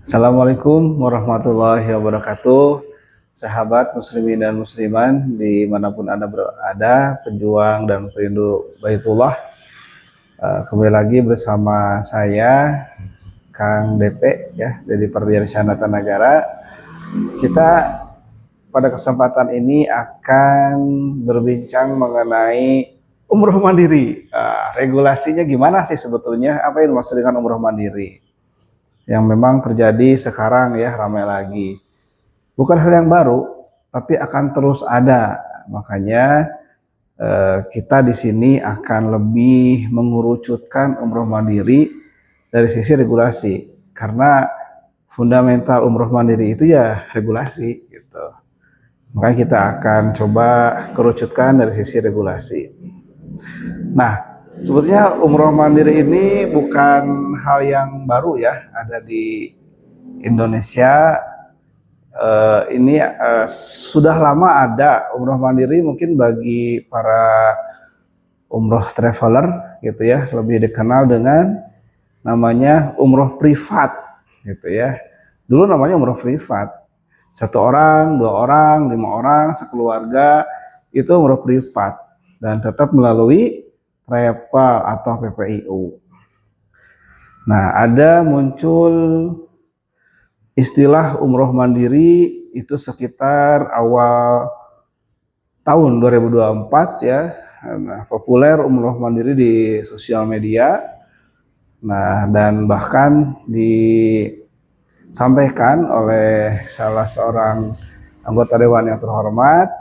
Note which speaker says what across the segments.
Speaker 1: Assalamualaikum warahmatullahi wabarakatuh. Sahabat muslimin dan musliman dimanapun Anda berada, pejuang dan perindu Baitullah. Kembali lagi bersama saya Kang DP ya dari Perdian Negara. Kita pada kesempatan ini akan berbincang mengenai umroh mandiri. Regulasinya gimana sih sebetulnya? Apa yang dimaksud dengan umroh mandiri? Yang memang terjadi sekarang ya, ramai lagi. Bukan hal yang baru, tapi akan terus ada. Makanya kita di sini akan lebih mengerucutkan umroh mandiri dari sisi regulasi. Karena fundamental umroh mandiri itu ya regulasi gitu. Makanya kita akan coba kerucutkan dari sisi regulasi. Nah, sebetulnya umroh mandiri ini bukan hal yang baru ya, ada di Indonesia. Ini sudah lama ada umroh mandiri, mungkin bagi para umroh traveler gitu ya, lebih dikenal dengan namanya umroh privat gitu ya. Dulu namanya umroh privat, satu orang, dua orang, lima orang, sekeluarga, itu umroh privat dan tetap melalui travel atau PPIU. Nah, ada muncul istilah umroh mandiri itu sekitar awal tahun 2024 ya. Nah, populer umroh mandiri di sosial media. Nah, dan bahkan disampaikan oleh salah seorang anggota dewan yang terhormat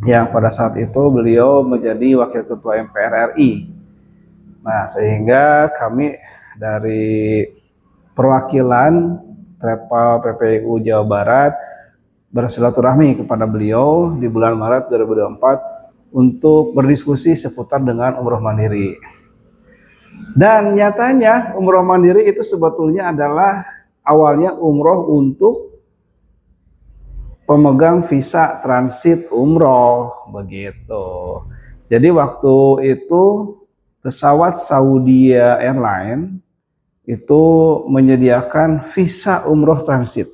Speaker 1: yang pada saat itu beliau menjadi wakil ketua MPR RI. Nah, sehingga kami dari perwakilan Travel PPIU Jawa Barat bersilaturahmi kepada beliau di bulan Maret 2024 untuk berdiskusi seputar dengan umroh mandiri. Dan nyatanya umroh mandiri itu sebetulnya adalah awalnya umroh untuk pemegang visa transit umroh begitu. Jadi waktu itu pesawat Saudi Airlines itu menyediakan visa umroh transit.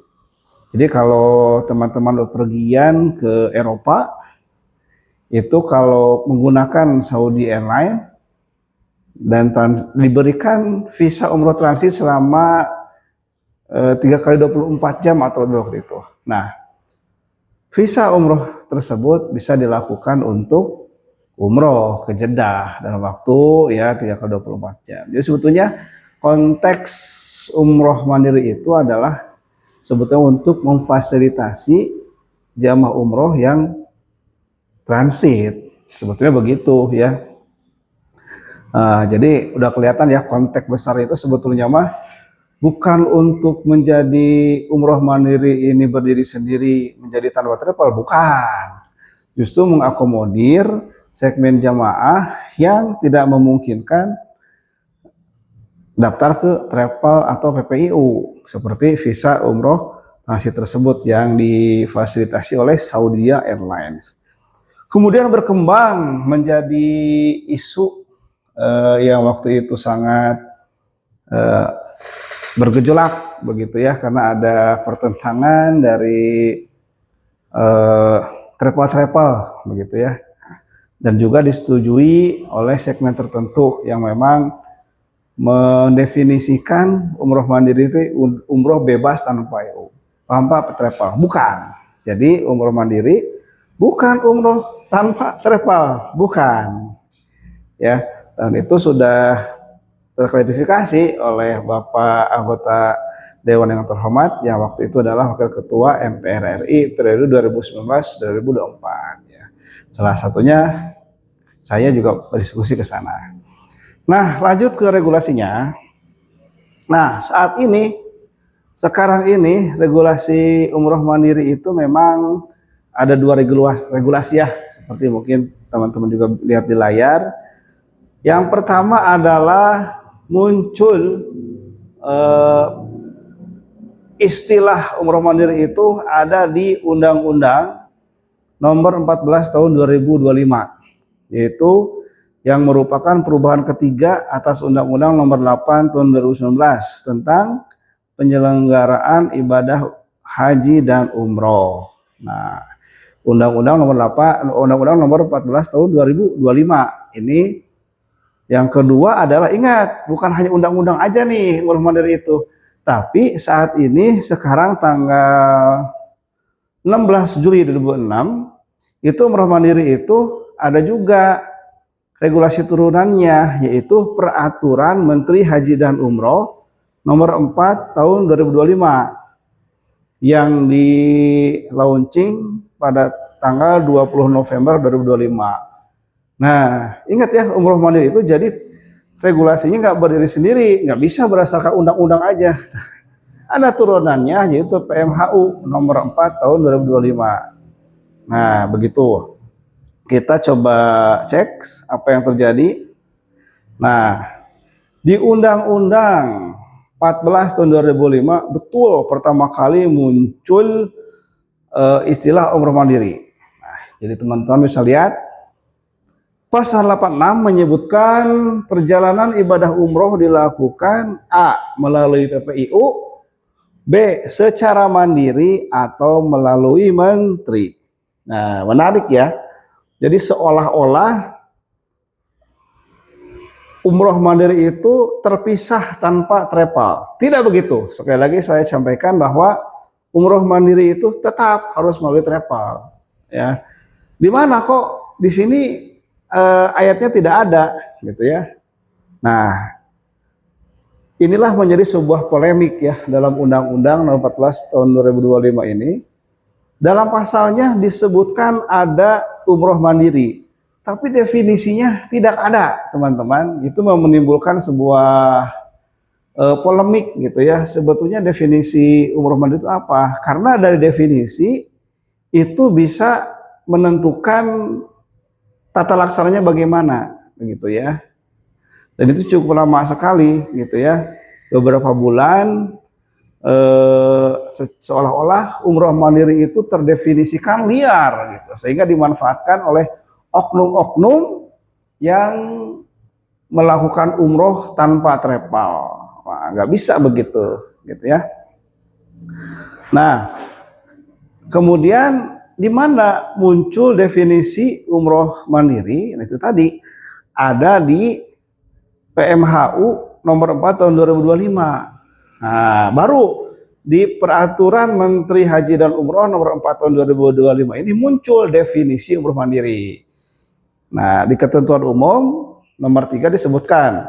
Speaker 1: Jadi kalau teman-teman bepergian ke Eropa, itu kalau menggunakan Saudi Airlines dan diberikan visa umroh transit selama 3 kali 24 jam atau lebih waktu itu. Nah, visa umroh tersebut bisa dilakukan untuk umroh ke Jeddah dalam waktu ya 3 kali 24 jam. Jadi sebetulnya konteks umroh mandiri itu adalah sebetulnya untuk memfasilitasi jamaah umroh yang transit. Sebetulnya begitu ya. Jadi udah kelihatan ya konteks besar itu sebetulnya mah bukan untuk menjadi umroh mandiri ini berdiri sendiri menjadi tanpa travel, bukan. Justru mengakomodir segmen jamaah yang tidak memungkinkan daftar ke travel atau PPIU seperti visa umroh transit tersebut yang difasilitasi oleh Saudi Airlines. Kemudian berkembang menjadi isu yang waktu itu sangat bergejolak begitu ya, karena ada pertentangan dari travel begitu ya, dan juga disetujui oleh segmen tertentu yang memang mendefinisikan umroh mandiri itu umroh bebas tanpa PPIU. Paham Pak? Travel bukan. Jadi umroh mandiri bukan umroh tanpa travel, bukan. Ya, dan itu sudah terklarifikasi oleh Bapak anggota Dewan yang terhormat yang waktu itu adalah Wakil Ketua MPR RI periode 2019-2024 ya. Salah satunya saya juga berdiskusi ke sana. Nah, lanjut ke regulasinya. Nah, saat ini sekarang ini regulasi umroh mandiri itu memang ada dua regulasi ya, seperti mungkin teman-teman juga lihat di layar. Yang pertama adalah muncul istilah umroh mandiri itu ada di Undang-Undang Nomor 14 Tahun 2025, yaitu yang merupakan perubahan ketiga atas Undang-Undang Nomor 8 Tahun 2019 tentang penyelenggaraan ibadah haji dan umroh. Nah, Undang-Undang nomor 8, Undang-Undang nomor 14 tahun 2025. Ini yang kedua adalah, ingat, bukan hanya undang-undang aja nih umroh mandiri itu. Tapi saat ini sekarang tanggal 16 Juli 2006 itu umroh mandiri itu ada juga regulasi turunannya, yaitu Peraturan Menteri Haji dan Umroh nomor 4 tahun 2025 yang di launching pada tanggal 20 November 2025. Nah, ingat ya, umroh mandiri itu jadi regulasinya nggak berdiri sendiri, nggak bisa berdasarkan undang-undang aja. Ada turunannya, yaitu PMHU nomor 4 tahun 2025. Nah, begitu. Kita coba cek apa yang terjadi. Nah, di Undang-Undang 14 tahun 2005 betul pertama kali muncul istilah umroh mandiri. Nah, jadi teman-teman bisa lihat pasal 86 menyebutkan perjalanan ibadah umroh dilakukan A. melalui PPIU, B. secara mandiri atau melalui menteri. Nah, menarik ya. Jadi seolah-olah umroh mandiri itu terpisah tanpa travel. Tidak begitu. Sekali lagi saya sampaikan bahwa umroh mandiri itu tetap harus melalui travel. Ya, di mana kok di sini ayatnya tidak ada, gitu ya. Nah, inilah menjadi sebuah polemik ya dalam Undang-Undang Nomor 14 Tahun 2025 ini. Dalam pasalnya disebutkan ada umroh mandiri, tapi definisinya tidak ada, teman-teman. Itu menimbulkan sebuah polemik gitu ya. Sebetulnya definisi umroh mandiri itu apa? Karena dari definisi itu bisa menentukan tata laksananya bagaimana, begitu ya. Dan itu cukup lama sekali, gitu ya. Beberapa bulan seolah-olah umroh mandiri itu terdefinisikan liar, gitu, sehingga dimanfaatkan oleh oknum-oknum yang melakukan umroh tanpa travel. Wah, nggak bisa begitu, gitu ya. Nah, kemudian di mana muncul definisi umroh mandiri? Itu tadi ada di PMHU nomor 4 tahun 2025. Nah, baru di Peraturan Menteri Haji dan Umroh nomor 4 tahun 2025 ini muncul definisi umroh mandiri. Nah, di ketentuan umum nomor 3 disebutkan,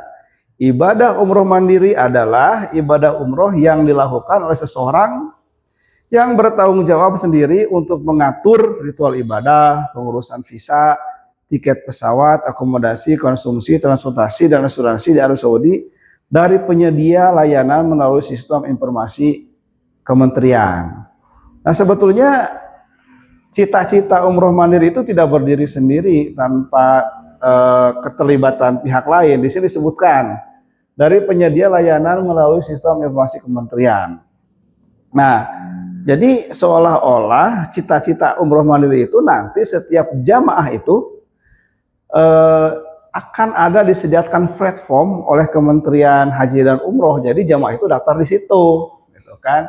Speaker 1: ibadah umroh mandiri adalah ibadah umroh yang dilakukan oleh seseorang yang bertanggung jawab sendiri untuk mengatur ritual ibadah, pengurusan visa, tiket pesawat, akomodasi, konsumsi, transportasi, dan asuransi di Arab Saudi dari penyedia layanan melalui sistem informasi kementerian. Nah, sebetulnya cita-cita umroh mandiri itu tidak berdiri sendiri tanpa keterlibatan pihak lain. Di sini disebutkan dari penyedia layanan melalui sistem informasi kementerian. Nah, jadi seolah-olah cita-cita umroh mandiri itu nanti setiap jamaah itu akan ada disediakan platform oleh Kementerian Haji dan Umroh. Jadi jamaah itu daftar di situ, gitu kan.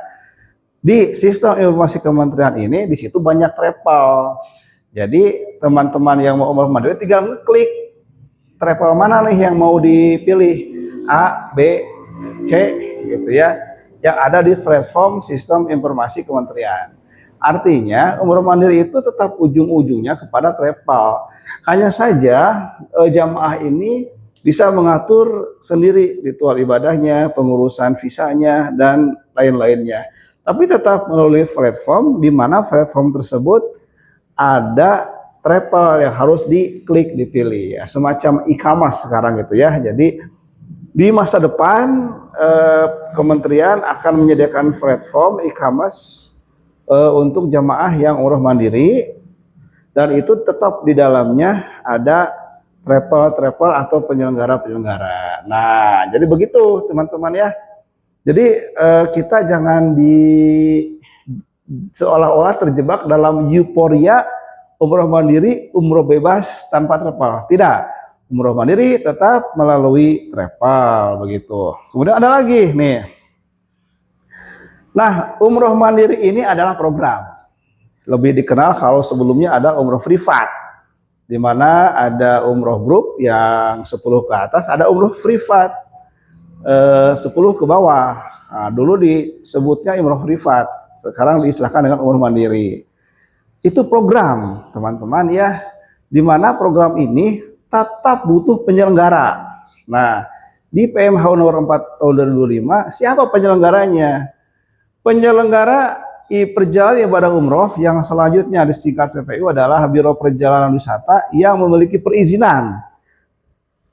Speaker 1: Di sistem informasi kementerian ini di situ banyak travel. Jadi teman-teman yang mau umroh mandiri tinggal ngeklik travel mana nih yang mau dipilih, A, B, C, gitu ya, yang ada di platform sistem informasi kementerian. Artinya umroh mandiri itu tetap ujung-ujungnya kepada travel. Hanya saja jamaah ini bisa mengatur sendiri ritual ibadahnya, pengurusan visanya, dan lain-lainnya. Tapi tetap melalui platform, di mana platform tersebut ada travel yang harus diklik, dipilih. Ya, semacam e-commerce sekarang gitu ya. Jadi di masa depan kementerian akan menyediakan platform e-commerce untuk jamaah yang umroh mandiri, dan itu tetap di dalamnya ada travel atau penyelenggara. Nah, jadi begitu teman-teman ya. Jadi kita jangan seolah-olah terjebak dalam euforia umroh mandiri, umroh bebas tanpa travel. Tidak, umroh mandiri tetap melalui travel, begitu. Kemudian ada lagi nih, Nah, umroh mandiri ini adalah program. Lebih dikenal kalau sebelumnya ada umroh privat, di mana ada umroh grup yang 10 ke atas, ada umroh privat 10 ke bawah. Nah, dulu disebutnya umroh privat, sekarang diistilahkan dengan umroh mandiri. Itu program, teman-teman ya, di mana program ini tetap butuh penyelenggara. Nah, di PMH nomor 4 tahun 2025, siapa penyelenggaranya? Penyelenggara perjalanan ibadah umroh yang selanjutnya disingkat PPU adalah Biro Perjalanan Wisata yang memiliki perizinan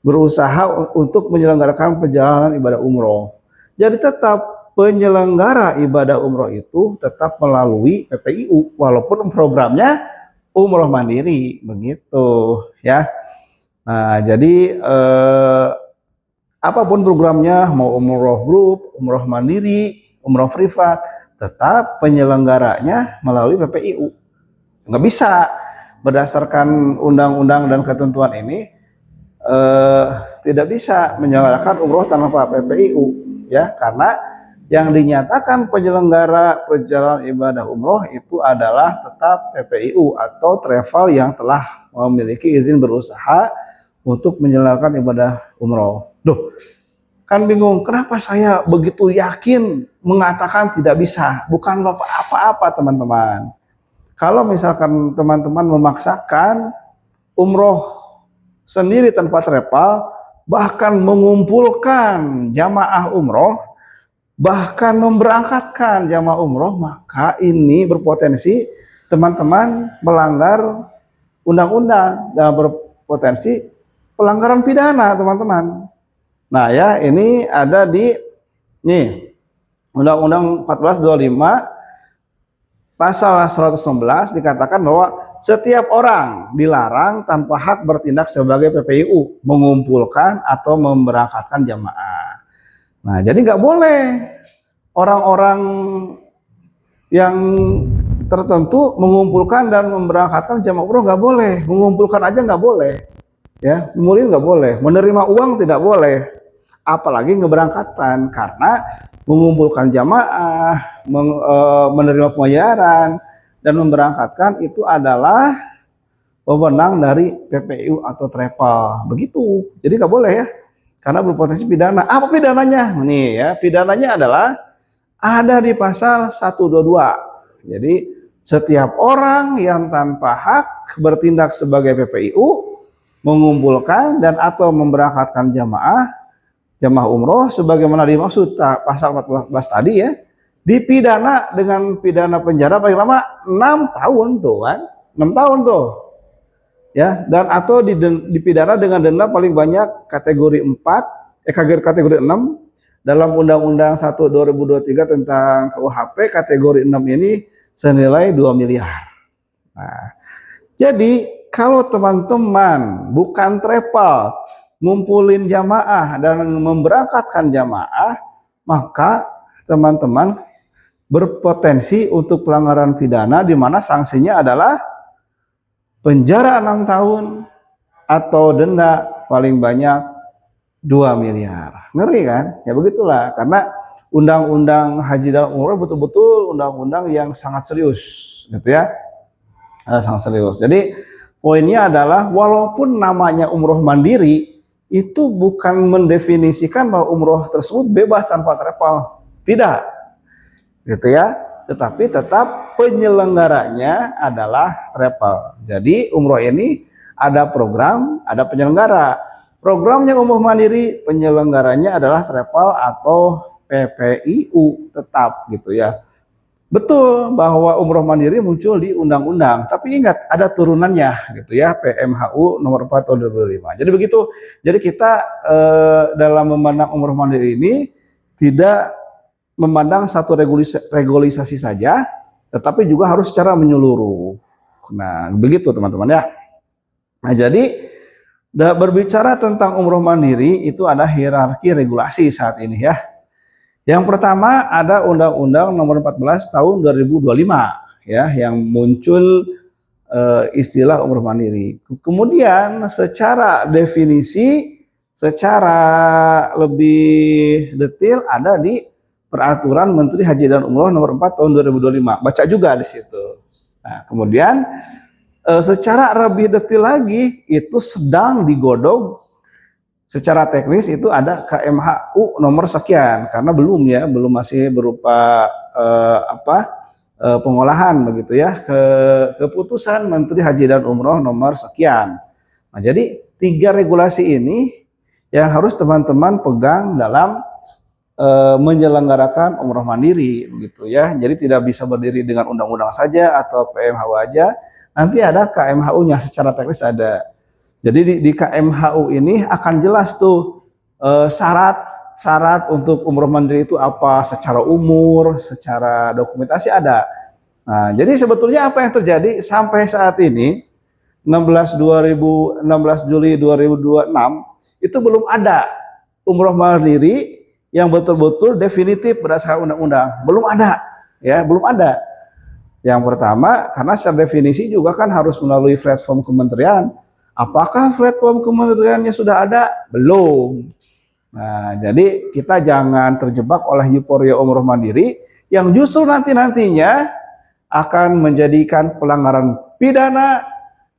Speaker 1: berusaha untuk menyelenggarakan perjalanan ibadah umroh. Jadi tetap penyelenggara ibadah umroh itu tetap melalui PPIU walaupun programnya umroh mandiri begitu ya. Nah, jadi apapun programnya, mau umroh grup, umroh mandiri, umroh privat, tetap penyelenggaranya melalui PPIU. Nggak bisa berdasarkan undang-undang dan ketentuan ini tidak bisa menyelenggarakan umroh tanpa PPIU ya, karena yang dinyatakan penyelenggara perjalanan ibadah umroh itu adalah tetap PPIU atau travel yang telah memiliki izin berusaha untuk menyelenggarakan ibadah umroh. Duh, kan bingung, kenapa saya begitu yakin mengatakan tidak bisa? Bukan apa-apa teman-teman. Kalau misalkan teman-teman memaksakan umroh sendiri tanpa travel, bahkan mengumpulkan jamaah umroh, bahkan memberangkatkan jamaah umroh, maka ini berpotensi teman-teman melanggar undang-undang dan berpotensi pelanggaran pidana, teman-teman. Nah ya, ini ada di nih Undang-Undang 1425 pasal 116 dikatakan bahwa setiap orang dilarang tanpa hak bertindak sebagai PPIU, mengumpulkan atau memberangkatkan jamaah. Nah, jadi nggak boleh orang-orang yang tertentu mengumpulkan dan memberangkatkan jamaah umroh, nggak boleh. Mengumpulkan aja nggak boleh. Ya, ngumpulin nggak boleh, menerima uang tidak boleh, apalagi ngeberangkatan, karena mengumpulkan jamaah, menerima pembayaran dan memberangkatkan itu adalah wewenang dari PPIU atau travel, begitu. Jadi nggak boleh ya, karena berpotensi pidana. Apa pidananya? Nih ya, pidananya adalah ada di pasal 122. Jadi setiap orang yang tanpa hak bertindak sebagai PPIU, mengumpulkan dan atau memberangkatkan jamaah umroh sebagaimana dimaksud pasal 14 tadi ya, dipidana dengan pidana penjara paling lama 6 tahun tuh kan, 6 tahun tuh ya, dan atau dipidana dengan denda paling banyak kategori 4 kategori 6 dalam Undang-Undang 1 2023 tentang KUHP. Kategori 6 ini senilai 2 miliar. Nah, jadi kalau teman-teman bukan travel, ngumpulin jamaah dan memberangkatkan jamaah, maka teman-teman berpotensi untuk pelanggaran pidana, di mana sanksinya adalah penjara 6 tahun atau denda paling banyak 2 miliar. Ngeri kan? Ya begitulah, karena undang-undang haji dan umroh betul-betul undang-undang yang sangat serius gitu ya. Sangat serius. Jadi poinnya adalah walaupun namanya umroh mandiri, itu bukan mendefinisikan bahwa umroh tersebut bebas tanpa travel. Tidak. Gitu ya. Tetapi tetap penyelenggaranya adalah travel. Jadi umroh ini ada program, ada penyelenggara. Programnya umroh mandiri, penyelenggaranya adalah travel atau PPIU tetap gitu ya. Betul bahwa umroh mandiri muncul di undang-undang, tapi ingat ada turunannya gitu ya, PMHU nomor 4 tahun 2005. Jadi begitu. Jadi kita dalam memandang umroh mandiri ini tidak memandang satu regulasi saja, tetapi juga harus secara menyeluruh. Nah, begitu teman-teman ya. Nah, jadi berbicara tentang umroh mandiri itu ada hierarki regulasi saat ini ya. Yang pertama ada Undang-Undang Nomor 14 Tahun 2025 ya, yang muncul istilah umroh mandiri. Kemudian secara definisi, secara lebih detail ada di Peraturan Menteri Haji dan Umroh nomor 4 tahun 2025. Baca juga di situ. Nah, kemudian secara lebih detail lagi itu sedang digodok secara teknis itu ada KMHU nomor sekian karena belum masih berupa pengolahan begitu ya keputusan Menteri Haji dan Umroh nomor sekian. Nah, jadi 3 regulasi ini yang harus teman-teman pegang dalam menyelenggarakan umroh mandiri begitu ya. Jadi tidak bisa berdiri dengan undang-undang saja atau PMHU aja. Nanti ada KMHU-nya secara teknis ada. Jadi di KMHU ini akan jelas tuh syarat untuk umroh mandiri itu apa secara umur, secara dokumentasi ada. Nah, jadi sebetulnya apa yang terjadi sampai saat ini 16 Juli 2026 itu belum ada umroh mandiri yang betul-betul definitif berdasarkan undang-undang. Belum ada, ya, belum ada. Yang pertama, karena secara definisi juga kan harus melalui platform kementerian. Apakah platform kementeriannya sudah ada? Belum. Nah, jadi kita jangan terjebak oleh euforia umroh mandiri yang justru nantinya akan menjadikan pelanggaran pidana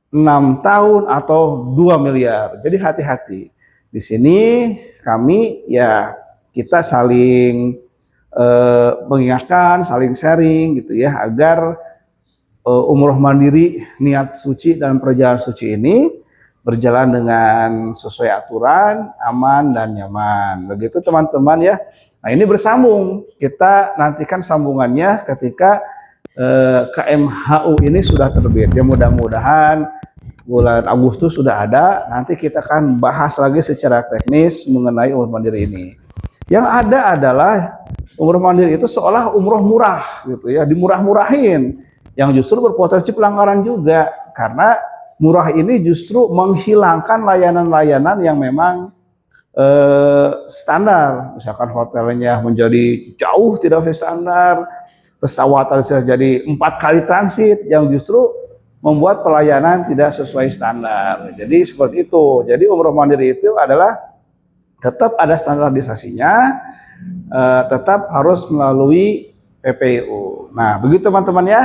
Speaker 1: 6 tahun atau 2 miliar. Jadi hati-hati. Di sini kami ya kita saling mengingatkan, saling sharing gitu ya agar umroh mandiri niat suci dan perjalanan suci ini berjalan dengan sesuai aturan, aman dan nyaman. Begitu teman-teman ya. Nah, ini bersambung. Kita nantikan sambungannya ketika KMHU ini sudah terbit. Ya mudah-mudahan bulan Agustus sudah ada. Nanti kita akan bahas lagi secara teknis mengenai umroh mandiri ini. Yang ada adalah umroh mandiri itu seolah umroh murah gitu ya, dimurah-murahin. Yang justru berpotensi pelanggaran juga karena murah ini justru menghilangkan layanan-layanan yang memang standar. Misalkan hotelnya menjadi jauh tidak standar, pesawat harus jadi 4 kali transit yang justru membuat pelayanan tidak sesuai standar. Jadi seperti itu. Jadi umroh mandiri itu adalah tetap ada standarisasinya, tetap harus melalui PPU. Nah, begitu teman-teman ya.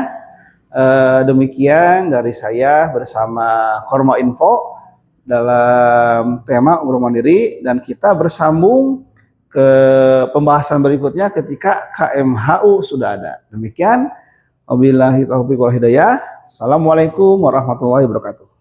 Speaker 1: Demikian dari saya bersama Korma Info dalam tema umroh mandiri, dan kita bersambung ke pembahasan berikutnya ketika KMHU sudah ada. Demikian, wabillahi taufiq wal hidayah. Assalamualaikum warahmatullahi wabarakatuh.